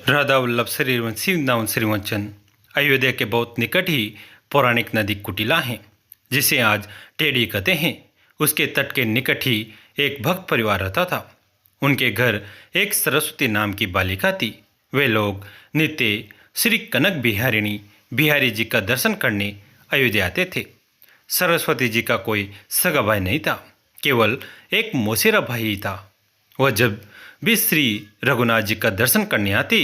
राधा वल्लभ श्रीवंशी वृंदावन श्रीवंचन अयोध्या के बहुत निकट ही पौराणिक नदी कुटिला है, जिसे आज टेढ़ी कहते हैं। उसके तट के निकट ही एक भक्त परिवार रहता था। उनके घर एक सरस्वती नाम की बालिका थी। वे लोग नित्य श्री कनक बिहारी जी का दर्शन करने अयोध्या आते थे। सरस्वती जी का कोई सगा भाई नहीं था, केवल एक मौसेरा भाई ही था। वह जब भी श्री रघुनाथ जी का दर्शन करने आती,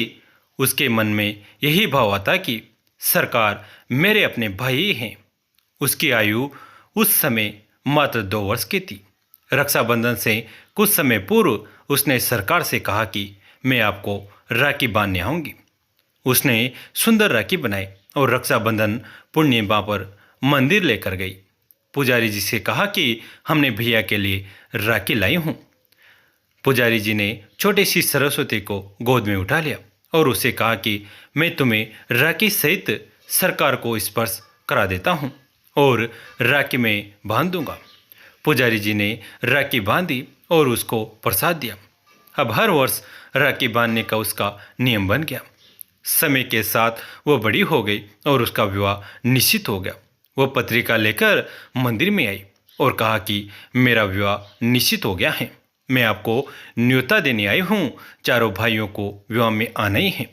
उसके मन में यही भाव आता कि सरकार मेरे अपने भाई ही हैं। उसकी आयु उस समय मात्र 2 वर्ष की थी। रक्षाबंधन से कुछ समय पूर्व उसने सरकार से कहा कि मैं आपको राखी बांधने आऊँगी। उसने सुंदर राखी बनाई और रक्षाबंधन पूर्णिमा पर मंदिर लेकर गई। पुजारी जी से कहा कि हमने भैया के लिए राखी लाई हूँ। पुजारी जी ने छोटी सी सरस्वती को गोद में उठा लिया और उसे कहा कि मैं तुम्हें राखी सहित सरकार को स्पर्श करा देता हूँ और राखी में बांध दूंगा। पुजारी जी ने राखी बांधी और उसको प्रसाद दिया। अब हर वर्ष राखी बांधने का उसका नियम बन गया। समय के साथ वह बड़ी हो गई और उसका विवाह निश्चित हो गया। वह पत्रिका लेकर मंदिर में आई और कहा कि मेरा विवाह निश्चित हो गया है, मैं आपको न्योता देने आई हूँ, चारों भाइयों को विवाह में आना ही है।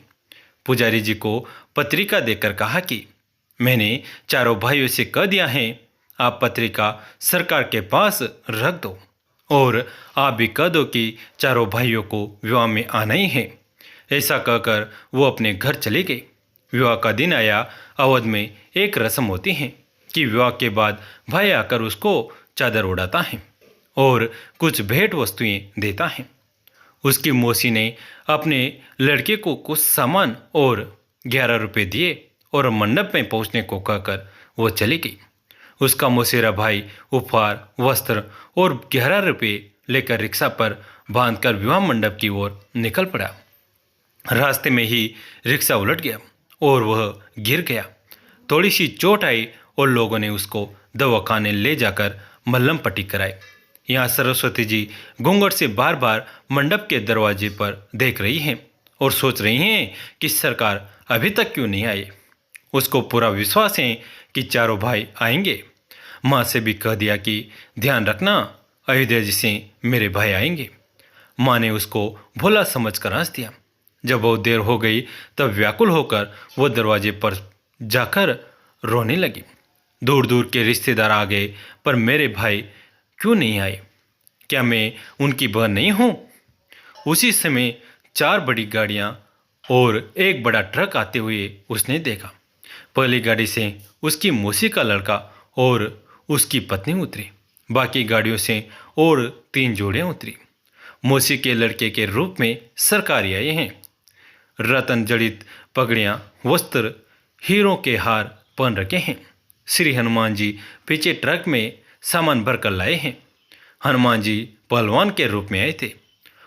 पुजारी जी को पत्रिका देकर कहा कि मैंने चारों भाइयों से कह दिया है, आप पत्रिका सरकार के पास रख दो और आप भी कह दो कि चारों भाइयों को विवाह में आना ही है। ऐसा कहकर वो अपने घर चले गए। विवाह का दिन आया। अवध में एक रस्म होती है कि विवाह के बाद भाई आकर उसको चादर उड़ाता है और कुछ भेंट वस्तुएं देता है। उसकी मौसी ने अपने लड़के को कुछ सामान और 11 रुपये दिए और मंडप में पहुंचने को कहकर वो चली गई। उसका मौसेरा भाई उपहार, वस्त्र और 11 रुपये लेकर रिक्शा पर बांधकर विवाह मंडप की ओर निकल पड़ा। रास्ते में ही रिक्शा उलट गया और वह गिर गया। थोड़ी सी चोट आई और लोगों ने उसको दवाखाने ले जाकर मल्लम पट्टी कराई। यहाँ सरस्वती जी घूंघट से बार बार मंडप के दरवाजे पर देख रही हैं और सोच रही हैं कि सरकार अभी तक क्यों नहीं आई। उसको पूरा विश्वास है कि चारों भाई आएंगे। माँ से भी कह दिया कि ध्यान रखना, अयोध्या जी से मेरे भाई आएंगे। माँ ने उसको भोला समझ कर हंस दिया। जब बहुत देर हो गई तब व्याकुल होकर वो दरवाजे पर जाकर रोने लगी। दूर दूर के रिश्तेदार आ गए, पर मेरे भाई क्यों नहीं आए? क्या मैं उनकी बहन नहीं हूँ? उसी समय 4 बड़ी गाड़ियाँ और एक बड़ा ट्रक आते हुए उसने देखा। पहली गाड़ी से उसकी मौसी का लड़का और उसकी पत्नी उतरी। बाकी गाड़ियों से और 3 जोड़ियाँ उतरी। मौसी के लड़के के रूप में सरकारी आए हैं। रतन जड़ित पगड़ियाँ, वस्त्र, हीरों के हार पहन रखे हैं। श्री हनुमान जी पीछे ट्रक में सामान भरकर लाए हैं। हनुमान जी पहलवान के रूप में आए थे।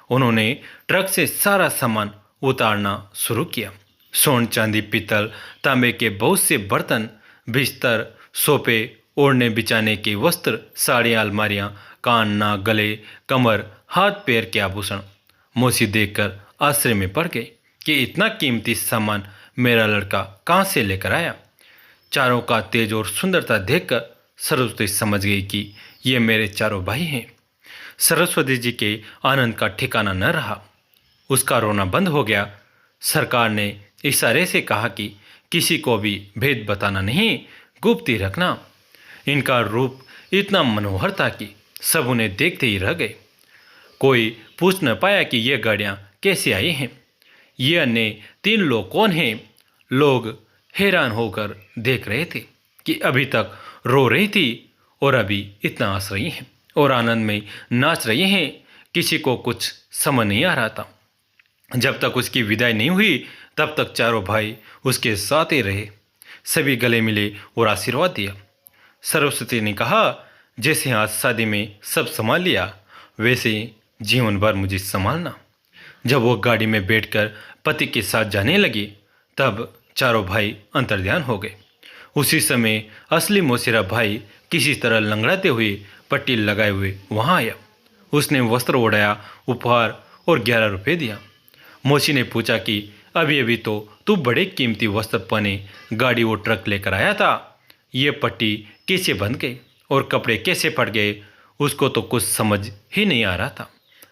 उन्होंने ट्रक से सारा सामान उतारना शुरू किया। स्वर्ण, चांदी, पीतल, तांबे के बहुत से बर्तन, बिस्तर, सोफे, ओढ़ने बिछाने के वस्त्र, साड़ियाँ, अलमारियाँ, कान, नाक, गले, कमर, हाथ पैर के आभूषण। मौसी देखकर आश्चर्य में पड़ गए कि इतना कीमती सामान मेरा लड़का कहाँ से लेकर आया। चारों का तेज और सुंदरता देखकर सरस्वती समझ गई कि ये मेरे चारों भाई हैं। सरस्वती जी के आनंद का ठिकाना न रहा। उसका रोना बंद हो गया। सरकार ने इशारे से कहा कि किसी को भी भेद बताना नहीं, गुप्त ही रखना। इनका रूप इतना मनोहर था कि सब उन्हें देखते ही रह गए। कोई पूछ न पाया कि ये गाड़ियाँ कैसे आई हैं, ये अन्य 3 लोग कौन हैं। लोग हैरान होकर देख रहे थे कि अभी तक रो रही थी और अभी इतना हंस रही हैं और आनंद में नाच रही हैं। किसी को कुछ समझ नहीं आ रहा था। जब तक उसकी विदाई नहीं हुई तब तक चारों भाई उसके साथ ही रहे। सभी गले मिले और आशीर्वाद दिया। सरस्वती ने कहा, जैसे आज शादी में सब संभाल लिया, वैसे जीवन भर मुझे संभालना। जब वो गाड़ी में बैठकर पति के साथ जाने लगी तब चारों भाई अंतर्ध्यान हो गए। उसी समय असली मौसेरा भाई किसी तरह लंगड़ाते हुए पट्टी लगाए हुए वहाँ आया। उसने वस्त्र ओढ़ाया, उपहार और 11 रुपये दिया। मौसी ने पूछा कि अभी अभी तो तू बड़े कीमती वस्त्र पहने गाड़ी और ट्रक लेकर आया था। ये पट्टी कैसे बंध गई और कपड़े कैसे फट गए, उसको तो कुछ समझ ही नहीं आ रहा था।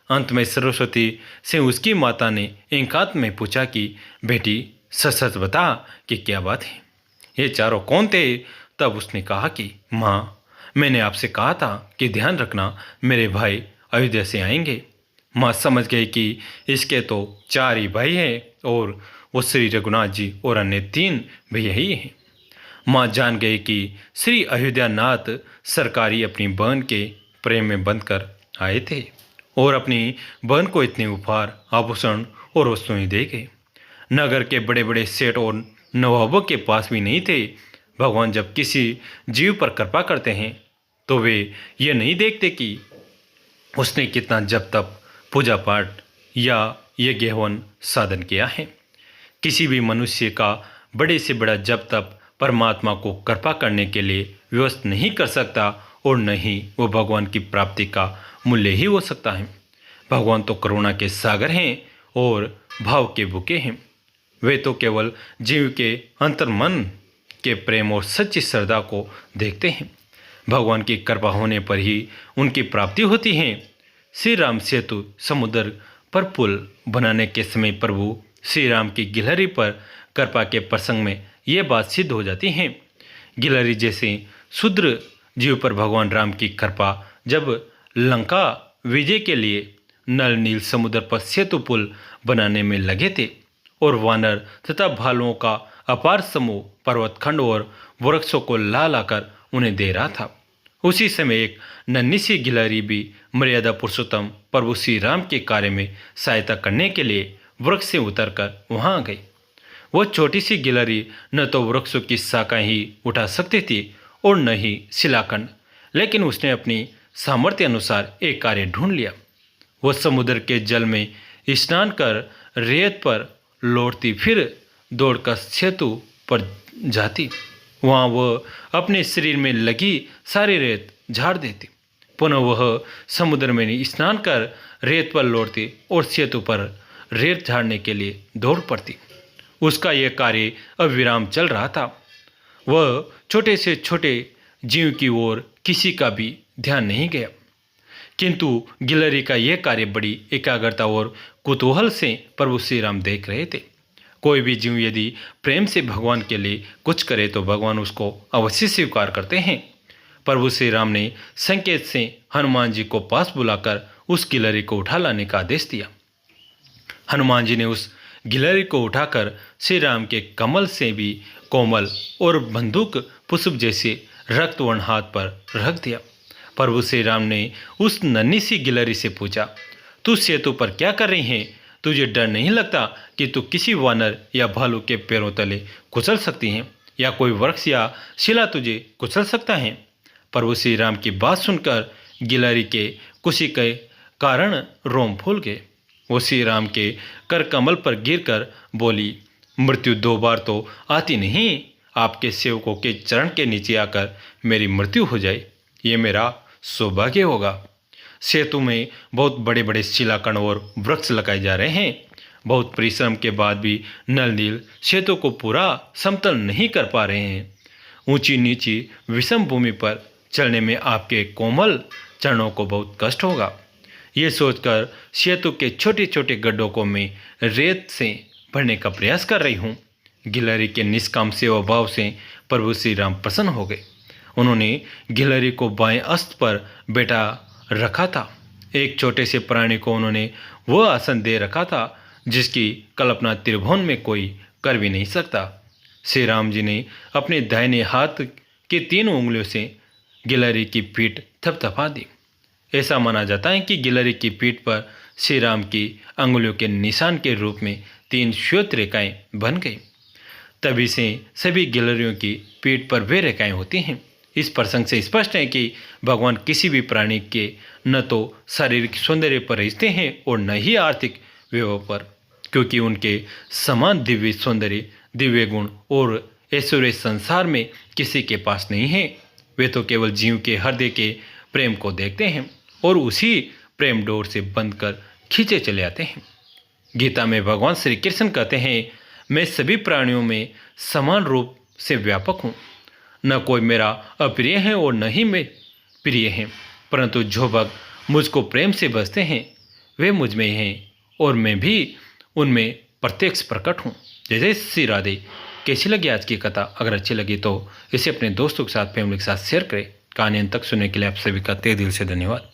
अंत में सरस्वती से उसकी माता ने एकांत में पूछा कि बेटी सच सच बता कि क्या बात है, ये चारों कौन थे। तब उसने कहा कि माँ, मैंने आपसे कहा था कि ध्यान रखना मेरे भाई अयोध्या से आएंगे। माँ समझ गई कि इसके तो 4 ही भाई हैं और वो श्री रघुनाथ जी और अन्य 3 भैया ही हैं। माँ जान गई कि श्री अयोध्यानाथ सरकारी अपनी बहन के प्रेम में बंधकर आए थे और अपनी बहन को इतने उपहार, आभूषण और वस्तुएं दे गए। नगर के बड़े बड़े सेठ और नवाबों के पास भी नहीं थे। भगवान जब किसी जीव पर कृपा करते हैं तो वे ये नहीं देखते कि उसने कितना जप तप, पूजा पाठ या यज्ञ हवन साधन किया है। किसी भी मनुष्य का बड़े से बड़ा जप तप परमात्मा को कृपा करने के लिए व्यवस्थ नहीं कर सकता और न ही वो भगवान की प्राप्ति का मूल्य ही हो सकता है। भगवान तो करुणा के सागर हैं और भाव के भूखे हैं। वे तो केवल जीव के अंतर्मन के प्रेम और सच्ची श्रद्धा को देखते हैं। भगवान की कृपा होने पर ही उनकी प्राप्ति होती है। श्री राम सेतु समुद्र पर पुल बनाने के समय प्रभु श्री राम की गिलहरी पर कृपा के प्रसंग में ये बात सिद्ध हो जाती है। गिलहरी जैसे शूद्र जीव पर भगवान राम की कृपा जब लंका विजय के लिए नल नील समुद्र पर सेतु पुल बनाने में लगे थे और वानर तथा भालुओं का अपार समूह पर्वतखंड और वृक्षों को ला लाकर उन्हें दे रहा था, उसी समय एक नन्ही सी गिलहरी भी मर्यादा पुरुषोत्तम प्रभु श्री राम के कार्य में सहायता करने के लिए वृक्ष से उतरकर वहां आ गई। वह छोटी सी गिलहरी न तो वृक्षों की शाखाएं ही उठा सकती थी और न ही शिलाखंड, लेकिन उसने अपनी सामर्थ्य अनुसार एक कार्य ढूंढ लिया। वह समुद्र के जल में स्नान कर रेत पर लौटती, फिर दौड़कर सेतु पर जाती। वहाँ वह अपने शरीर में लगी सारी रेत झाड़ देती। पुनः वह समुद्र में स्नान कर रेत पर लौटती और सेतु पर रेत झाड़ने के लिए दौड़ पड़ती। उसका यह कार्य अविराम चल रहा था। वह छोटे से छोटे जीव की ओर किसी का भी ध्यान नहीं गया, किंतु गिलहरी का यह कार्य बड़ी एकाग्रता और कुतूहल से प्रभु श्री राम देख रहे थे। कोई भी जीव यदि प्रेम से भगवान के लिए कुछ करे तो भगवान उसको अवश्य स्वीकार करते हैं। प्रभु श्री राम ने संकेत से हनुमान जी को पास बुलाकर उस गिलहरी को उठा लाने का आदेश दिया। हनुमान जी ने उस गिलहरी को उठाकर श्री राम के कमल से भी कोमल और बंदूक पुष्प जैसे रक्तवर्ण हाथ पर रख दिया। प्रभु श्री राम ने उस नन्ही सी गिलहरी से पूछा, तू सेतु पर क्या कर रही है? तुझे डर नहीं लगता कि तू किसी वानर या भालू के पैरों तले कुचल सकती है या कोई वृक्ष या शिला तुझे कुचल सकता है? प्रभु श्री राम की बात सुनकर गिलहरी के खुशी के कारण रोम फूल गए। वो श्री राम के कर कमल पर गिरकर बोली, मृत्यु 2 बार तो आती नहीं। आपके सेवकों के चरण के नीचे आकर मेरी मृत्यु हो जाए, ये मेरा सौभाग्य होगा। सेतु में बहुत बड़े बड़े शिलाखंड और वृक्ष लगाए जा रहे हैं। बहुत परिश्रम के बाद भी नल नील सेतु को पूरा समतल नहीं कर पा रहे हैं। ऊंची नीची विषम भूमि पर चलने में आपके कोमल चरणों को बहुत कष्ट होगा। ये सोचकर सेतु के छोटे छोटे गड्ढों को मैं रेत से भरने का प्रयास कर रही हूँ। गिलहरी के निष्काम सेवा भाव से प्रभु श्री राम प्रसन्न हो गए। उन्होंने गिलहरी को बाएं अस्त पर बैठा रखा था। एक छोटे से प्राणी को उन्होंने वह आसन दे रखा था जिसकी कल्पना त्रिभुवन में कोई कर भी नहीं सकता। श्री राम जी ने अपने दाहिने हाथ के 3 उंगलियों से गिलहरी की पीठ थपथपा दी। ऐसा माना जाता है कि गिलहरी की पीठ पर श्री राम की अंगुलियों के निशान के रूप में 3 श्वेत रेखाएं बन गई। तभी से सभी गिलहरियों की पीठ पर वे रेखाएं होती हैं। इस प्रसंग से स्पष्ट है कि भगवान किसी भी प्राणी के न तो शारीरिक सौंदर्य पर रिश्ते हैं और न ही आर्थिक व्यवहार पर, क्योंकि उनके समान दिव्य सौंदर्य, दिव्य गुण और ऐश्वर्य संसार में किसी के पास नहीं है। वे तो केवल जीव के हृदय के प्रेम को देखते हैं और उसी प्रेम डोर से बंध कर खींचे चले आते हैं। गीता में भगवान श्री कृष्ण कहते हैं, मैं सभी प्राणियों में समान रूप से व्यापक हूँ। न कोई मेरा अप्रिय है और न ही मैं प्रिय है, परंतु जो भक्त मुझको प्रेम से बसते हैं वे मुझ में हैं और मैं भी उनमें प्रत्यक्ष प्रकट हूँ। जय जय श्री राधे। कैसी लगी आज की कथा? अगर अच्छी लगी तो इसे अपने दोस्तों के साथ, फैमिली के साथ शेयर करें। कहानी अंत तक सुनने के लिए आप सभी का तहे दिल से धन्यवाद।